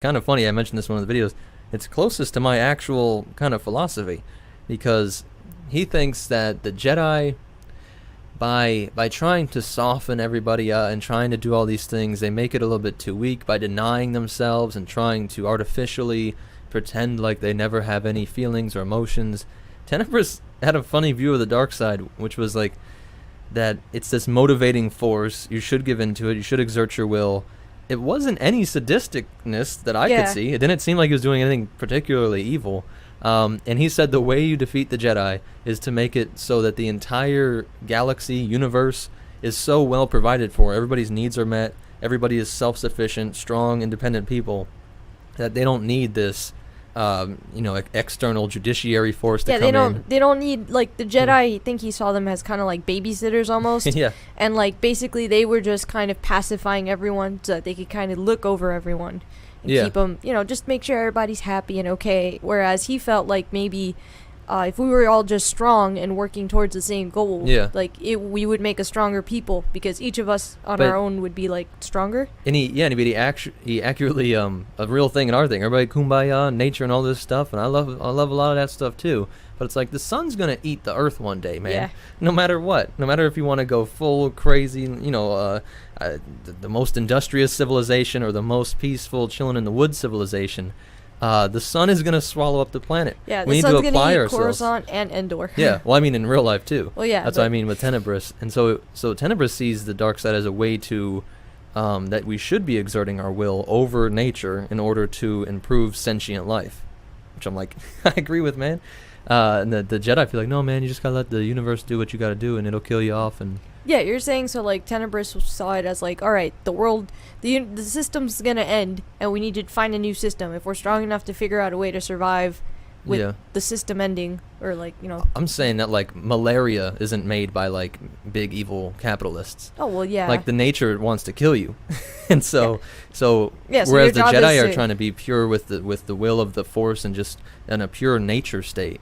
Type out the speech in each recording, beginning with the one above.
kind of funny. I mentioned this in one of the videos. It's closest to my actual kind of philosophy, because he thinks that the Jedi, by trying to soften everybody and trying to do all these things, they make it a little bit too weak by denying themselves and trying to artificially pretend like they never have any feelings or emotions. Tenebrous had a funny view of the dark side, which was like that it's this motivating force. You should give into it. You should exert your will. It wasn't any sadisticness that I could see. It didn't seem like he was doing anything particularly evil. And he said the way you defeat the Jedi is to make it so that the entire galaxy, universe, is so well provided for. Everybody's needs are met. Everybody is self-sufficient, strong, independent people, that they don't need this external judiciary force to come in. They don't need, like, the Jedi, I think he saw them as kind of like babysitters almost. Yeah. And, like, basically they were just kind of pacifying everyone so that they could kind of look over everyone and keep them, just make sure everybody's happy and okay. Whereas he felt like maybe if we were all just strong and working towards the same goal, we would make a stronger people, because each of us on our own would be, like, stronger. And he accurately a real thing in our thing. Everybody kumbaya, nature and all this stuff, and I love a lot of that stuff too. But it's like the sun's gonna eat the earth one day, man. Yeah. No matter what. No matter if you want to go full crazy, the most industrious civilization or the most peaceful, chilling in the woods civilization. The sun is going to swallow up the planet. Yeah, we the need sun's to apply eat ourselves. Coruscant and Endor. Yeah, well, I mean in real life too. Well, yeah. That's what I mean with Tenebrous. And so Tenebrous sees the dark side as a way to, that we should be exerting our will over nature in order to improve sentient life. Which I'm like, I agree with, man. And the Jedi feel like, no, man, you just got to let the universe do what you got to do and it'll kill you off. And yeah, you're saying, so, like, Tenebrous saw it as, like, all right, the world, the system's gonna end, and we need to find a new system. If we're strong enough to figure out a way to survive with the system ending, or, like, I'm saying that, like, malaria isn't made by, like, big evil capitalists. Oh, well, yeah. Like, the nature wants to kill you. And so your whereas the job Jedi is are trying to be pure with the will of the Force and just in a pure nature state,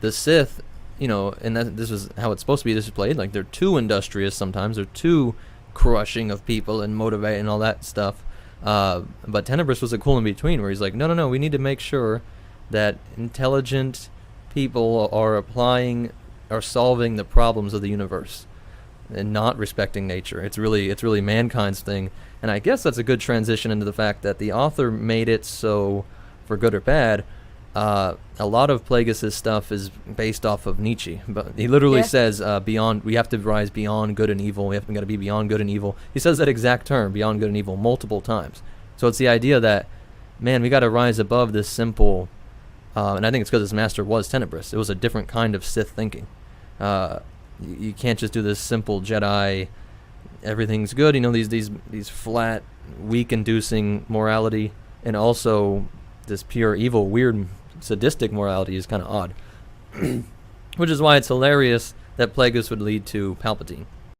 the Sith, and this is how it's supposed to be displayed. Like, they're too industrious sometimes. They're too crushing of people and motivating and all that stuff. But Tenebrous was a cool in between, where he's like, no, we need to make sure that intelligent people are solving the problems of the universe and not respecting nature. It's really mankind's thing. And I guess that's a good transition into the fact that the author made it so, for good or bad, a lot of Plagueis' stuff is based off of Nietzsche, but he literally says we have to rise beyond good and evil. We got to be beyond good and evil. He says that exact term, beyond good and evil, multiple times. So it's the idea that, man, we got to rise above this simple, and I think it's because his master was Tenebrous. It was a different kind of Sith thinking. You can't just do this simple Jedi, everything's good. These flat, weak-inducing morality, and also this pure evil, weird, sadistic morality is kind of odd. Which is why it's hilarious that Plagueis would lead to Palpatine.